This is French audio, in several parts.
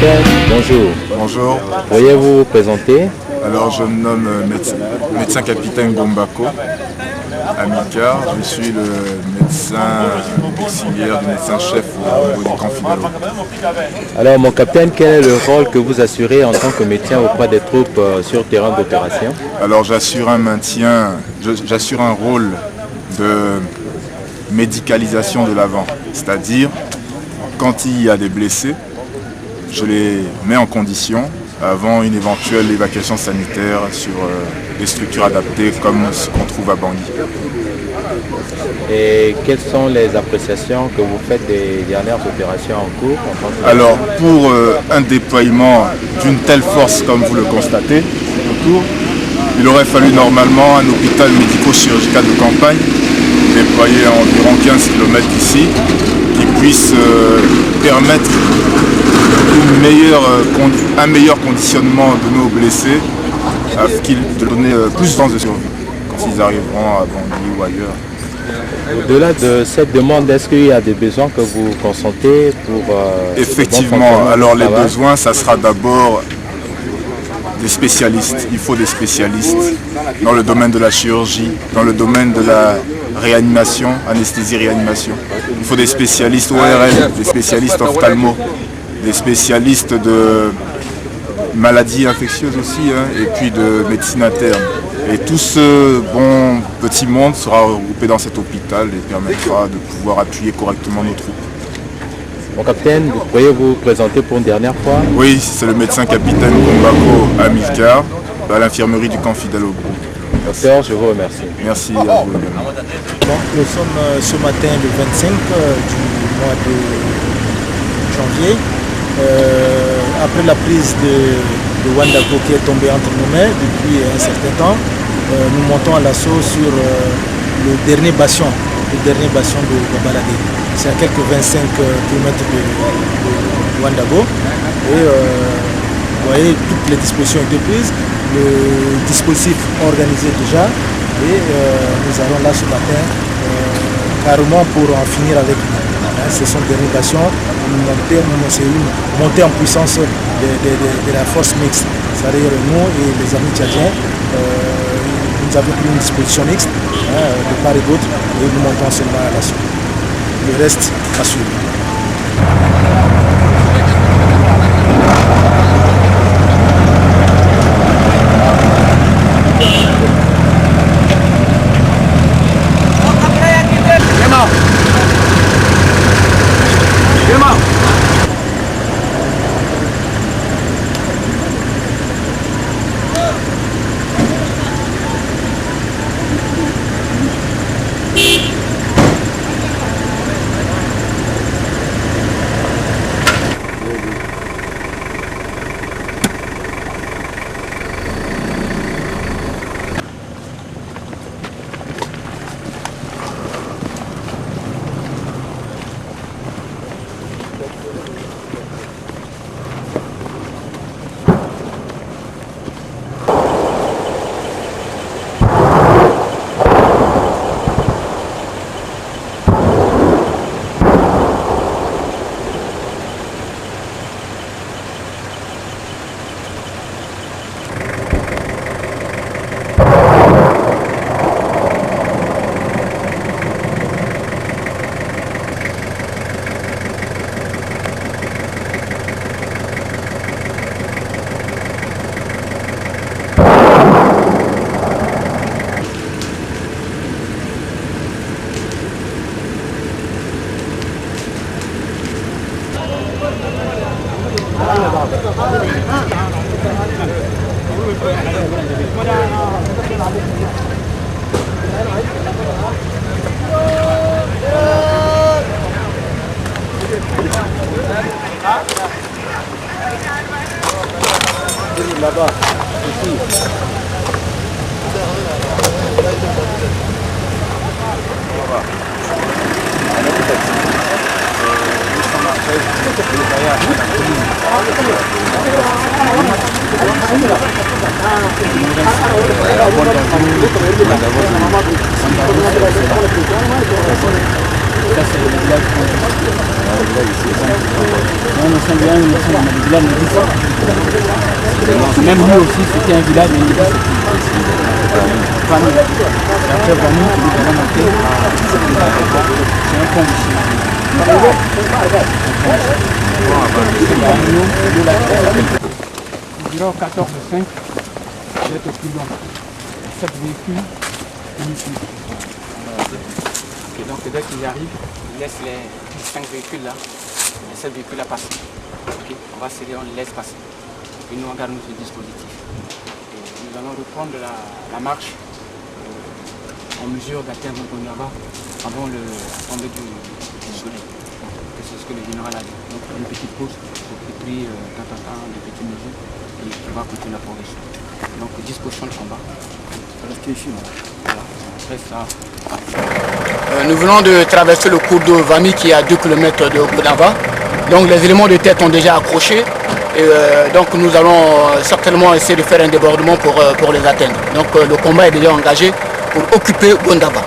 capitaine, bonjour. Bonjour. Pourriez-vous vous présenter? Alors je me nomme médecin capitaine Gombako Amilcar. Je suis le médecin auxiliaire du médecin-chef au niveau du camp Fidalo. Alors mon capitaine, quel est le rôle que vous assurez en tant que médecin auprès des troupes sur terrain d'opération? Alors j'assure un maintien, j'assure un rôle de médicalisation de l'avant. C'est-à-dire, quand il y a des blessés, je les mets en condition avant une éventuelle évacuation sanitaire sur des structures adaptées comme ce qu'on trouve à Bangui. Et quelles sont les appréciations que vous faites des dernières opérations en cours? Alors pour un déploiement d'une telle force comme vous le constatez autour, il aurait fallu normalement un hôpital médico-chirurgical de campagne déployé à environ 15 km d'ici qui puisse permettre un meilleur conditionnement de nos blessés afin de donner plus de chances de survie quand ils arriveront à Bangui ou ailleurs. Au-delà de cette demande, est-ce qu'il y a des besoins que vous consentez pour... Effectivement, alors les besoins, ça sera d'abord des spécialistes. Il faut des spécialistes dans le domaine de la chirurgie, dans le domaine de la réanimation, anesthésie-réanimation. Il faut des spécialistes ORL, des spécialistes ophtalmo, des spécialistes de maladies infectieuses aussi, et puis de médecine interne. Et tout ce bon petit monde sera regroupé dans cet hôpital et permettra de pouvoir appuyer correctement nos troupes. Mon capitaine, vous pourriez vous présenter pour une dernière fois? Oui, c'est le médecin capitaine Gombako Amilcar à l'infirmerie du camp Fidalo. Docteur, je vous remercie. Merci à vous également. Nous sommes ce matin le 25 du mois de janvier. Après la prise de Wandago qui est tombée entre nos mains depuis un certain temps, nous montons à l'assaut sur le dernier bastion de Babaladé. C'est à quelques 25 km de Wandago. Et vous voyez, toutes les dispositions ont été prises, le dispositif organisé déjà. Et nous allons là ce matin carrément pour en finir avec nous. Ce sont des rénovations, c'est une montée en puissance de la force mixte. C'est-à-dire nous et les amis tchadiens, nous avons pris une disposition mixte de part et d'autre et nous montons seulement à l'assaut. Le reste à suivre. Là-bas, ici. Ça c'est le village qu'on on est bien, le village de Dissa. Même lui aussi, c'était un village, mais il était famille. Après, famille, il est vraiment monté c'est un pont ici. Environ 14 ou 5, peut-être plus long. 7 véhicules, ici. Okay, donc dès qu'ils arrivent, ils laissent les 5 véhicules là, les 7 véhicules là passer. Okay, on va accélérer, on les laisse passer. Et nous on garde notre dispositif. Et nous allons reprendre la marche en mesure d'atteindre Gonava avant le tombée du soleil. C'est ce que le général a dit. Donc une petite pause pour préparer des petites mesures et on va continuer la progression. Donc disposition de combat. Restez ici. Voilà. Nous venons de traverser le cours d'eau Vami qui est à 2 km de Gonava. Donc les éléments de tête ont déjà accroché. Et donc nous allons certainement essayer de faire un débordement pour les atteindre. Donc le combat est déjà engagé pour occuper Gondava.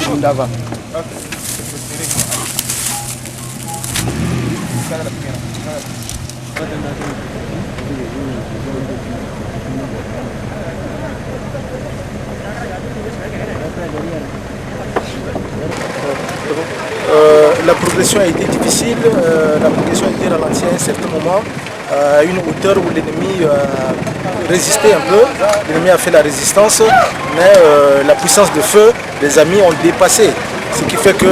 Sur Gondava. La progression a été difficile, la progression a été ralentie à un certain moment, à une hauteur où l'ennemi résistait un peu, l'ennemi a fait la résistance, mais la puissance de feu, les amis ont dépassé, ce qui fait que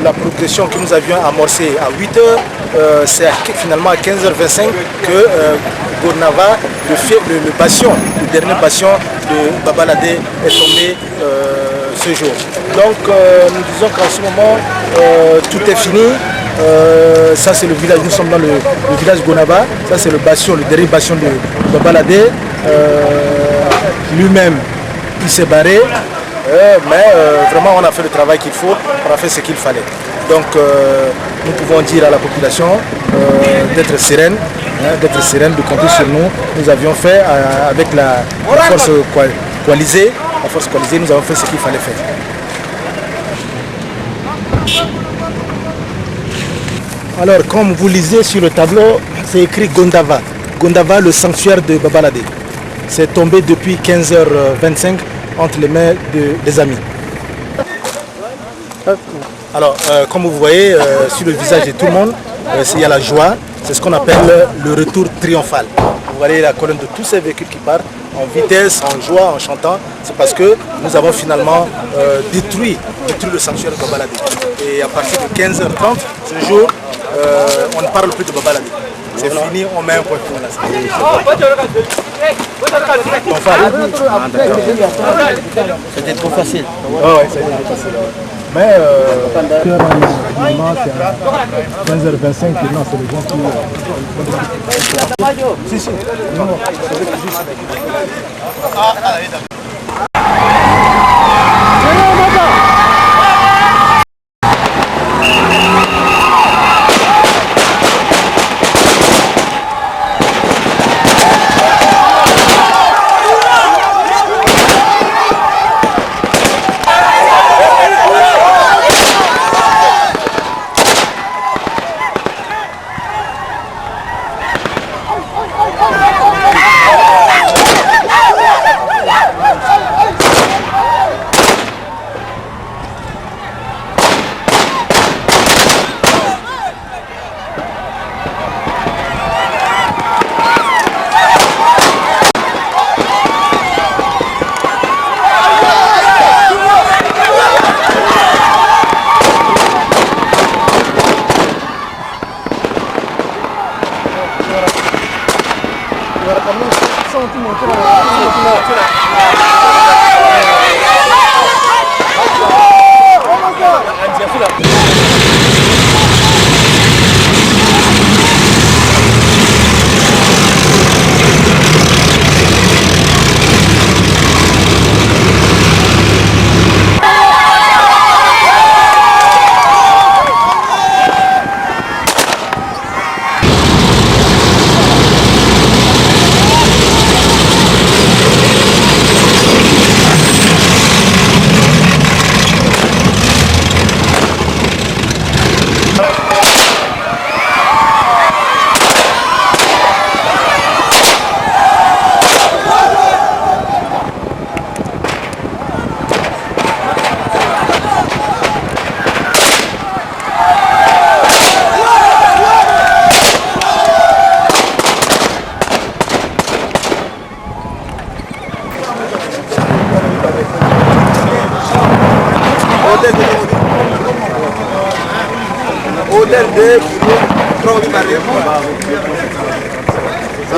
la progression que nous avions amorcée à 8 h, c'est finalement à 15h25 que Gonava, le bastion, le dernier bastion de Babaladé est tombé ce jour. Donc nous disons qu'en ce moment tout est fini. Ça c'est le village, nous sommes dans le village Gonava, ça c'est le bastion, le dernier bastion de Babaladé. Lui-même il s'est barré, mais vraiment on a fait le travail qu'il faut, on a fait ce qu'il fallait. Donc nous pouvons dire à la population d'être sereine, de compter sur nous. Nous avions fait avec la force coalisée, nous avons fait ce qu'il fallait faire. Alors, comme vous lisez sur le tableau, c'est écrit Gondava. Gondava, le sanctuaire de Babaladé. C'est tombé depuis 15h25 entre les mains des amis. Alors, comme vous voyez, sur le visage de tout le monde, il y a la joie. C'est ce qu'on appelle le retour triomphal. Vous voyez la colonne de tous ces véhicules qui partent en vitesse, en joie, en chantant. C'est parce que nous avons finalement détruit le sanctuaire de Babaladé. Et à partir de 15h30, ce jour, on ne parle plus de Babaladé. C'est fini, on met un point final. C'était trop facile. Oui, c'était trop facile. Mais normalement, c'est à 15h25, non, c'est le bon qui... Si, si.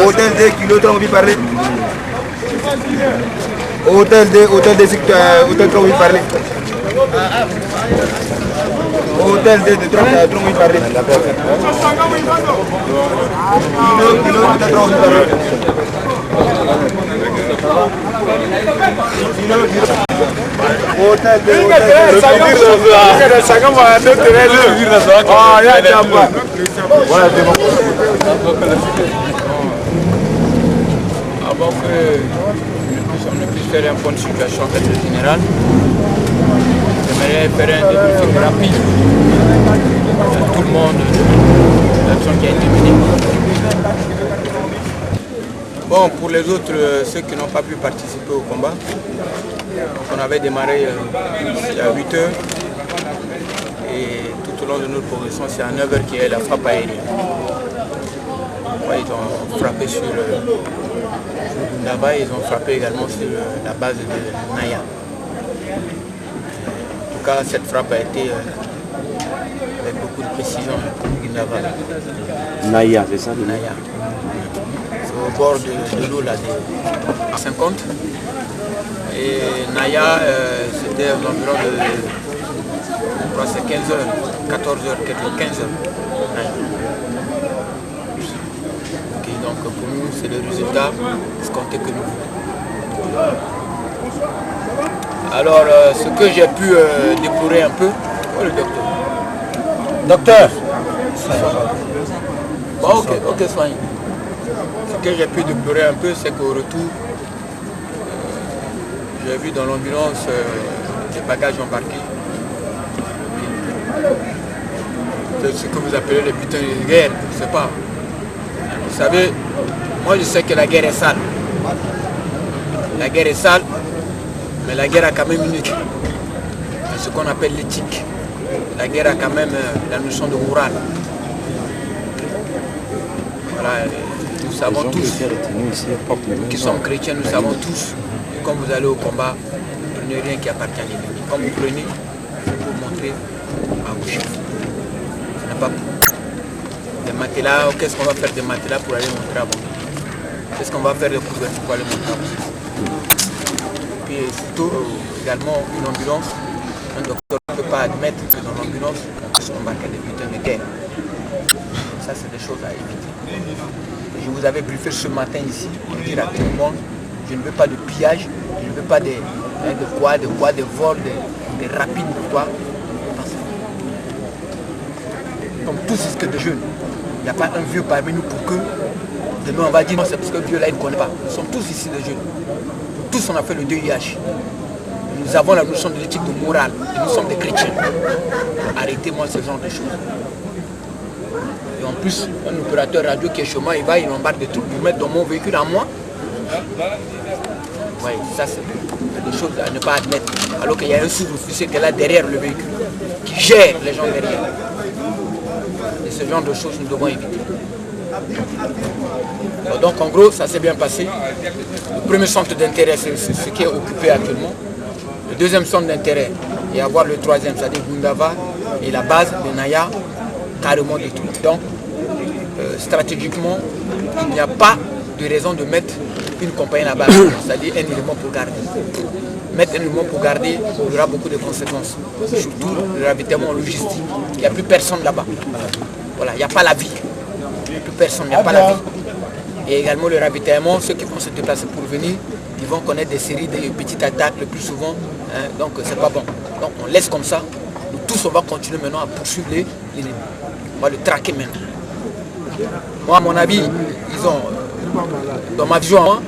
Hôtel 2 kilos, on va parler. Hôtel 2, hôtel 3, on va parler. Hôtel 2, 3, on va parler. Kilo, hôtel 3, on va parler. Hôtel 2, Avant que on ne puisse faire un point de situation en fait général, j'aimerais faire un débriefing rapide à tout le monde, l'action qui a été menée. Bon, pour les autres, ceux qui n'ont pas pu participer au combat, on avait démarré à 8 h et tout au long de notre progression, c'est à 9 h qu'il y a la frappe aérienne. Ils ont frappé sur Gundava, ils ont frappé également sur la base de Naya. En tout cas, cette frappe a été avec beaucoup de précision pour Gundava. Naya, c'est ça? Naya. C'est au bord de l'eau là, à 50. Et Naya, c'était environ de, je crois c'est 15 h, 14 h, 15 h. Naya. Donc pour nous, c'est le résultat escompté que nous voulons. Alors, ce que j'ai pu déplorer un peu, oh, le docteur. Docteur. Bon, ok, soigne. Ce que j'ai pu déplorer un peu, c'est qu'au retour, j'ai vu dans l'ambulance des bagages embarqués. C'est ce que vous appelez les butins de guerre, je ne sais pas. Vous savez, moi je sais que la guerre est sale. La guerre est sale, mais la guerre a quand même une éthique. C'est ce qu'on appelle l'éthique. La guerre a quand même la notion de morale. Voilà, nous savons tous, qui sommes chrétiens, nous savons tous que quand vous allez au combat, vous ne prenez rien qui appartient à l'ennemi. Quand vous prenez, c'est pour montrer à vos chefs. Ce n'est pas des matelas, qu'est-ce qu'on va faire des matelas pour aller montrer à bon. Qu'est-ce qu'on va faire de couverture pour aller montrer à bon. Puis surtout également une ambulance, un docteur ne peut pas admettre que dans l'ambulance on puisse embarquer des butins de guerre. Ça c'est des choses à éviter. Et je vous avais briefé ce matin ici pour dire à tout le monde, je ne veux pas de pillage, je ne veux pas des vols, des rapides, de quoi. Comme tous c'est que des jeunes. Il n'y a pas un vieux parmi nous pour que demain on va dire non, c'est parce que le vieux là il ne connaît pas. Nous sommes tous ici des jeunes. Tous on a fait le DIH. Nous avons la notion de l'éthique de morale. Et nous sommes des chrétiens. Arrêtez-moi ce genre de choses. Et en plus, un opérateur radio qui est chez moi, il embarque des trucs pour mettre dans mon véhicule à moi. Oui, ça c'est des choses à ne pas admettre. Alors qu'il y a un sous-officier qui est là derrière le véhicule, qui gère les gens derrière. Et ce genre de choses, nous devons éviter. Donc en gros, ça s'est bien passé. Le premier centre d'intérêt, c'est ce qui est occupé actuellement. Le deuxième centre d'intérêt, et avoir le troisième, c'est-à-dire Gundava, et la base de Naya, carrément détruite. Donc, stratégiquement, il n'y a pas de raison de mettre puis une compagnie là-bas, c'est-à-dire un élément pour garder. Mettre un élément pour garder, il y aura beaucoup de conséquences. Surtout le ravitaillement logistique. Il n'y a plus personne là-bas. Voilà, il n'y a pas la vie. Il n'y a plus personne, il n'y a pas la vie. Et également le ravitaillement, ceux qui vont se déplacer pour venir, ils vont connaître des séries de petites attaques le plus souvent. Hein, donc c'est pas bon. Donc on laisse comme ça. Nous tous on va continuer maintenant à poursuivre l'ennemi. On va le traquer maintenant. Moi à mon avis, ils ont, dans ma vision, hein,